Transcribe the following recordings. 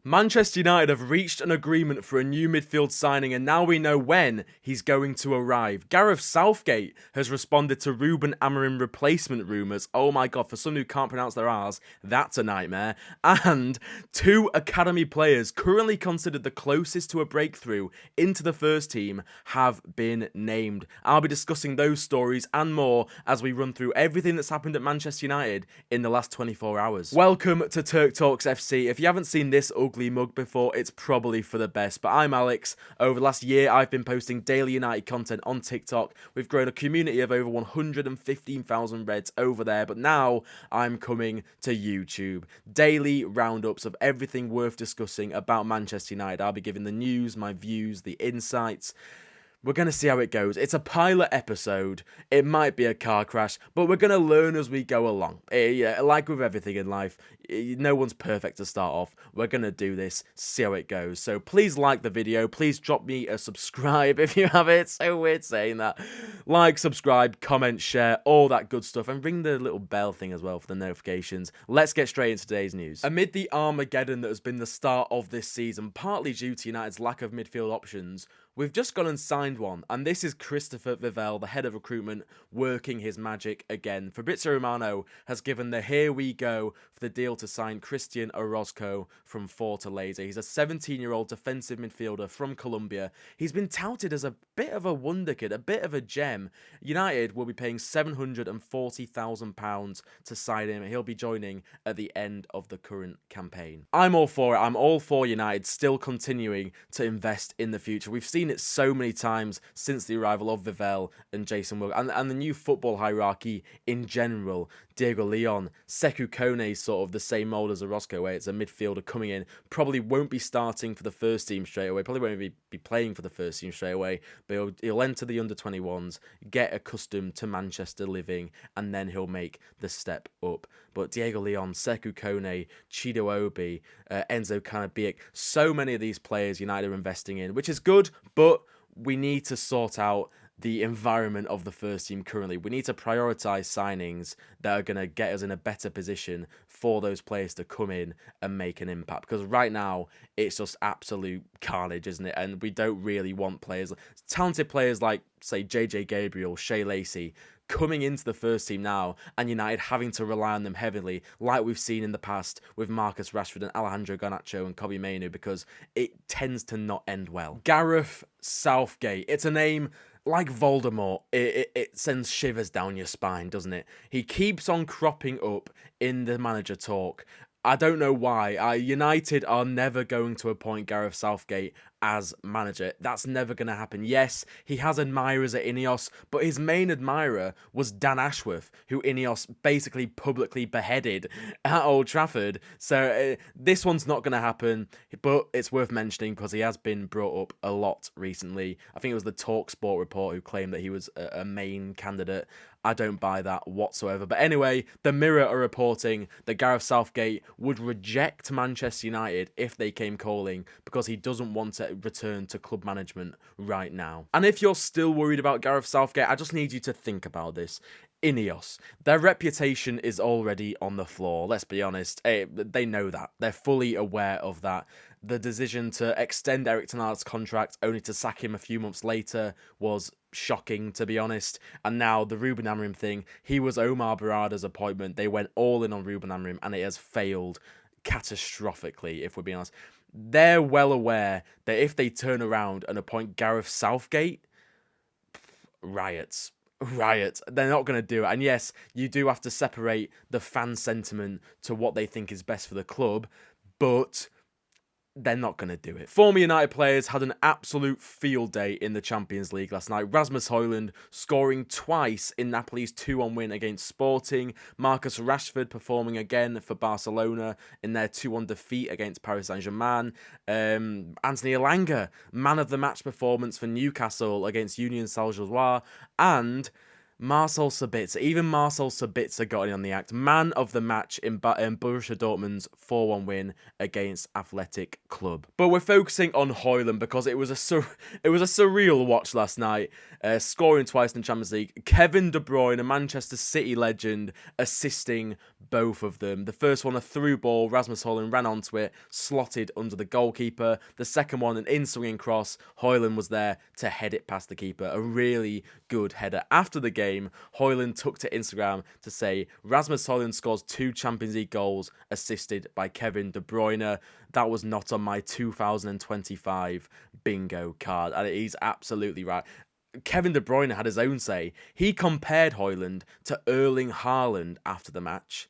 Manchester United have reached an agreement for a new midfield signing, and now we know when he's going to arrive. Gareth Southgate has responded to Ruben Amorim replacement rumours. Oh my god, for some who can't pronounce their R's, that's a nightmare. And two academy players currently considered the closest to a breakthrough into the first team have been named. I'll be discussing those stories and more as we run through everything that's happened at Manchester United in the last 24 hours. Welcome to TurkTalksFC. If you haven't seen this ugly mug before, it's probably for the best. But I'm Alex. Over the last year, I've been posting daily United content on TikTok. We've grown a community of over 115,000 Reds over there. But now I'm coming to YouTube. Daily roundups of everything worth discussing about Manchester United. I'll be giving the news, my views, the insights. We're going to see how it goes. It's a pilot episode. It might be a car crash, but we're going to learn as we go along. Yeah, like with everything in life, no one's perfect to start off. We're going to do this, see how it goes. So please like the video. Please drop me a subscribe if you have it. It's so weird saying that. Like, subscribe, comment, share, all that good stuff. And ring the little bell thing as well for the notifications. Let's get straight into today's news. Amid the Armageddon that has been the start of this season, partly due to United's lack of midfield options, we've just gone and signed one, and this is Christopher Vivell, the head of recruitment, working his magic again. Fabrizio Romano has given the here we go for the deal to sign Cristian Orozco from Fortaleza. He's a 17-year-old defensive midfielder from Colombia. He's been touted as a bit of a wonder kid, a bit of a gem. United will be paying £740,000 to sign him. He'll be joining at the end of the current campaign. I'm all for it. I'm all for United still continuing to invest in the future. We've seen it so many times since the arrival of Vivell and Jason Wilk and the new football hierarchy in general. Diego Leon, Sekou Kone, sort of the same mold as Orozco, where it's a midfielder coming in, probably won't be starting for the first team straight away, probably won't be playing for the first team straight away, but he'll enter the under-21s, get accustomed to Manchester living, and then he'll make the step up. But Diego Leon, Sekou Kone, Chido Obi, Enzo Canabiek, so many of these players United are investing in, which is good, but we need to sort out the environment of the first team currently. We need to prioritise signings that are going to get us in a better position for those players to come in and make an impact. Because right now, it's just absolute carnage, isn't it? And we don't really want talented players like, say, JJ Gabriel, Shea Lacey, coming into the first team now, and United having to rely on them heavily, like we've seen in the past with Marcus Rashford and Alejandro Garnacho and Kobbie Mainoo, because it tends to not end well. Gareth Southgate. It's a name like Voldemort. It sends shivers down your spine, doesn't it? He keeps on cropping up in the manager talk. I don't know why. United are never going to appoint Gareth Southgate as manager. That's never going to happen. Yes, he has admirers at Ineos, but his main admirer was Dan Ashworth, who Ineos basically publicly beheaded at Old Trafford. So this one's not going to happen, but it's worth mentioning because he has been brought up a lot recently. I think it was the TalkSport report who claimed that he was a main candidate. I don't buy that whatsoever. But anyway, the Mirror are reporting that Gareth Southgate would reject Manchester United if they came calling because he doesn't want to return to club management right now. And if you're still worried about Gareth Southgate, I just need you to think about this. Ineos, their reputation is already on the floor. Let's be honest. They know that. They're fully aware of that. The decision to extend Erik ten Hag's contract only to sack him a few months later was shocking, to be honest. And now the Ruben Amorim thing, he was Omar Barada's appointment. They went all in on Ruben Amorim and it has failed catastrophically, if we're being honest. They're well aware that if they turn around and appoint Gareth Southgate, riots. They're not going to do it. And yes, you do have to separate the fan sentiment to what they think is best for the club, but they're not going to do it. Former United players had an absolute field day in the Champions League last night. Rasmus Hojlund scoring twice in Napoli's 2-1 win against Sporting. Marcus Rashford performing again for Barcelona in their 2-1 defeat against Paris Saint-Germain. Anthony Elanga, man of the match performance for Newcastle against Union Saint-Gilloise. And Marcel Sabitzer. Even Marcel Sabitzer got in on the act. Man of the match in Borussia Dortmund's 4-1 win against Athletic Club. But we're focusing on Hojlund because it was a surreal watch last night. Scoring twice in the Champions League. Kevin De Bruyne, a Manchester City legend, assisting both of them. The first one, a through ball. Rasmus Hojlund ran onto it, slotted under the goalkeeper. The second one, an in-swinging cross. Hojlund was there to head it past the keeper. A really good header. After the game, Hojlund took to Instagram to say, Rasmus Hojlund scores 2 Champions League goals assisted by Kevin De Bruyne. That was not on my 2025 bingo card. And he's absolutely right. Kevin De Bruyne had his own say. He compared Hojlund to Erling Haaland after the match.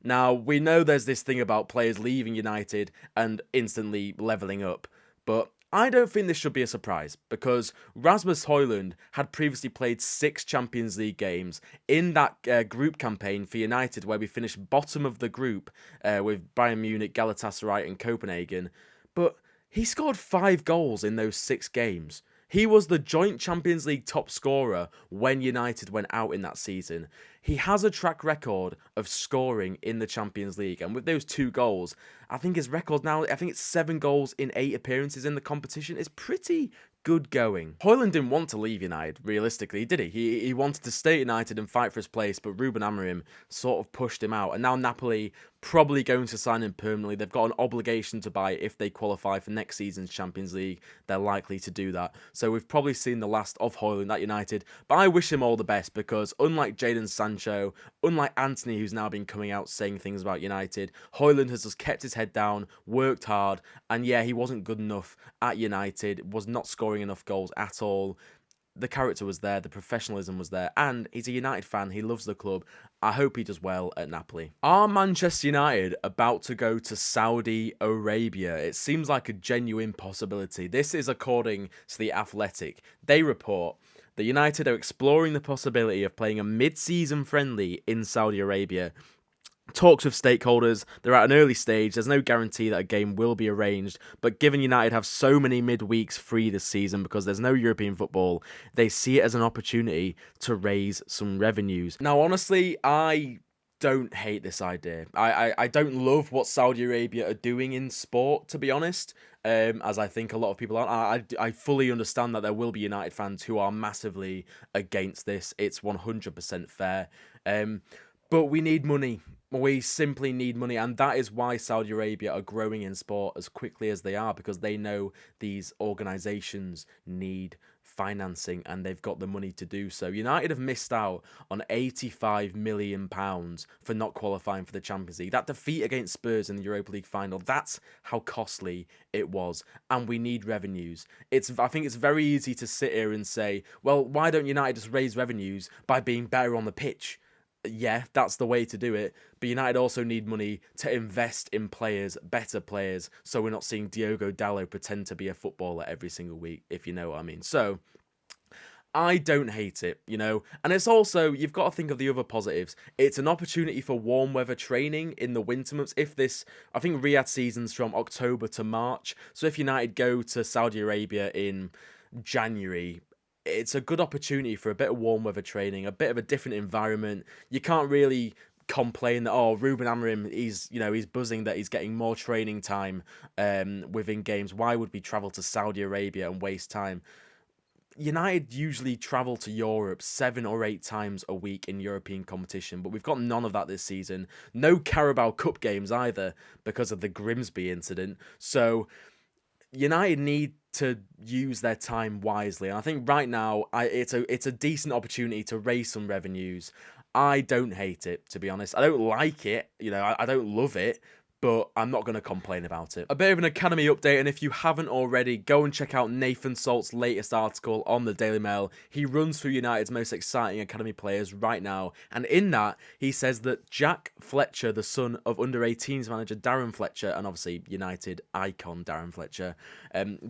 Now, we know there's this thing about players leaving United and instantly levelling up, but I don't think this should be a surprise because Rasmus Hojlund had previously played 6 Champions League games in that group campaign for United where we finished bottom of the group with Bayern Munich, Galatasaray and Copenhagen, but he scored 5 goals in those 6 games. He was the joint Champions League top scorer when United went out in that season. He has a track record of scoring in the Champions League. And with those 2 goals, I think his record now, I think it's 7 goals in 8 appearances in the competition. Is pretty good going. Hojlund didn't want to leave United, realistically, did he? He wanted to stay at United and fight for his place, but Ruben Amorim sort of pushed him out. And now Napoli probably going to sign him permanently. They've got an obligation to buy if they qualify for next season's Champions League. They're likely to do that. So we've probably seen the last of Hojlund at United. But I wish him all the best because unlike Jadon Sancho, unlike Anthony, who's now been coming out saying things about United, Hojlund has just kept his head down, worked hard, and yeah, he wasn't good enough at United, was not scoring enough goals at all. The character was there, the professionalism was there, and he's a United fan, he loves the club. I hope he does well at Napoli. Are Manchester United about to go to Saudi Arabia? It seems like a genuine possibility. This is according to The Athletic. They report that United are exploring the possibility of playing a mid-season friendly in Saudi Arabia. Talks with stakeholders, they're at an early stage, there's no guarantee that a game will be arranged, but given United have so many midweeks free this season because there's no European football, they see it as an opportunity to raise some revenues. Now, honestly, I don't hate this idea. I don't love what Saudi Arabia are doing in sport, to be honest, as I think a lot of people are. I fully understand that there will be United fans who are massively against this. It's 100% fair. But we need money. We simply need money, and that is why Saudi Arabia are growing in sport as quickly as they are, because they know these organisations need financing and they've got the money to do so. United have missed out on £85 million for not qualifying for the Champions League. That defeat against Spurs in the Europa League final, that's how costly it was, and we need revenues. I think it's very easy to sit here and say, well, why don't United just raise revenues by being better on the pitch? Yeah, that's the way to do it. But United also need money to invest in players, better players, so we're not seeing Diogo Dalot pretend to be a footballer every single week, if you know what I mean. So, I don't hate it, you know. And it's also, you've got to think of the other positives. It's an opportunity for warm weather training in the winter months. I think Riyadh season's from October to March. So if United go to Saudi Arabia in January, it's a good opportunity for a bit of warm weather training, a bit of a different environment. You can't really complain that, oh, Ruben Amorim, he's buzzing that he's getting more training time within games. Why would we travel to Saudi Arabia and waste time? United usually travel to Europe 7 or 8 times a week in European competition, but we've got none of that this season. No Carabao Cup games either because of the Grimsby incident. So United need to use their time wisely. And I think right now it's a decent opportunity to raise some revenues. I don't hate it, to be honest. I don't like it, you know, I don't love it, but I'm not going to complain about it. A bit of an academy update, and if you haven't already, go and check out Nathan Salt's latest article on the Daily Mail. He runs through United's most exciting academy players right now, and in that, he says that Jack Fletcher, the son of under-18s manager Darren Fletcher, and obviously United icon Darren Fletcher,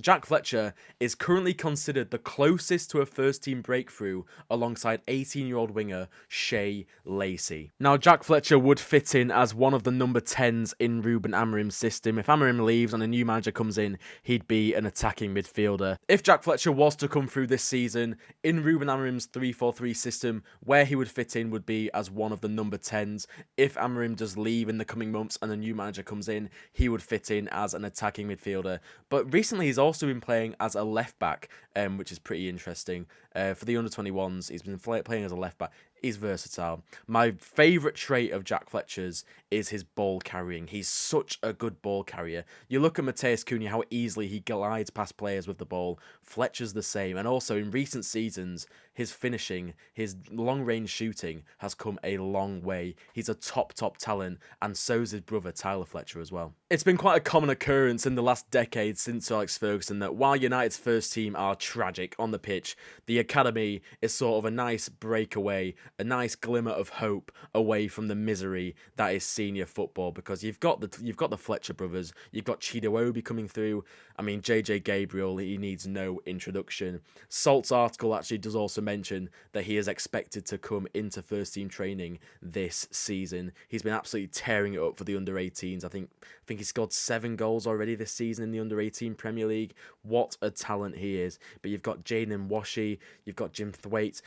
Jack Fletcher is currently considered the closest to a first-team breakthrough alongside 18-year-old winger Shea Lacey. Now, Jack Fletcher would fit in as one of the number 10s in in Ruben Amorim's system. If Amorim leaves and a new manager comes in, he'd be an attacking midfielder. If Jack Fletcher was to come through this season, in Ruben Amorim's 3-4-3 system, where he would fit in would be as one of the number 10s. If Amorim does leave in the coming months and a new manager comes in, he would fit in as an attacking midfielder. But recently he's also been playing as a left back, which is pretty interesting. For the under-21s, he's been playing as a left back. He's versatile. My favourite trait of Jack Fletcher's is his ball carrying. He's such a good ball carrier. You look at Matheus Cunha, how easily he glides past players with the ball. Fletcher's the same. And also in recent seasons, his finishing, his long-range shooting has come a long way. He's a top talent, and so's his brother Tyler Fletcher as well. It's been quite a common occurrence in the last decade since Alex Ferguson that while United's first team are tragic on the pitch, the academy is sort of a nice breakaway, a nice glimmer of hope away from the misery that is senior football, because you've got the Fletcher brothers, you've got Chido Obi coming through. I mean, JJ Gabriel, he needs no introduction. Salt's article actually does also mention that he is expected to come into first team training this season. He's been absolutely tearing it up for the under-18s. I think he scored 7 goals already this season in the under-18 Premier League. What a talent he is. But you've got Jaden Washi, you've got Jim Thwaite.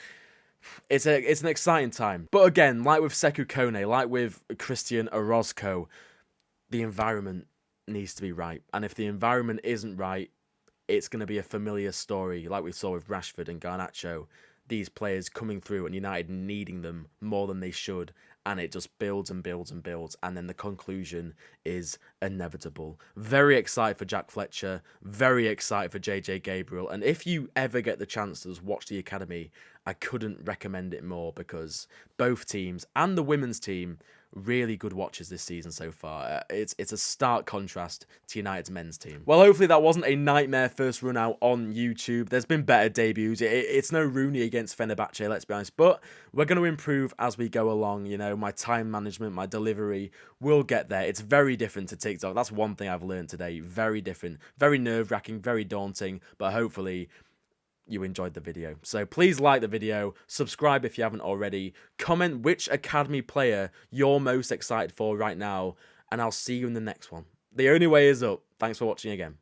It's an exciting time. But again, like with Sekou Kone, like with Cristian Orozco, the environment needs to be right. And if the environment isn't right, it's going to be a familiar story like we saw with Rashford and Garnacho. These players coming through and United needing them more than they should. And it just builds and builds and builds. And then the conclusion is inevitable. Very excited for Jack Fletcher. Very excited for JJ Gabriel. And if you ever get the chance to just watch the academy, I couldn't recommend it more, because both teams and the women's team, really good watches this season so far. It's a stark contrast to United's men's team. Well, hopefully that wasn't a nightmare first run out on YouTube. There's been better debuts. It's no Rooney against Fenerbahce, let's be honest, but we're going to improve as we go along. You know, my time management, my delivery, we'll get there. It's very different to TikTok. That's one thing I've learned today. Very different, very nerve-wracking, very daunting, but hopefully you enjoyed the video. So please like the video, subscribe if you haven't already, comment which academy player you're most excited for right now, and I'll see you in the next one. The only way is up. Thanks for watching again.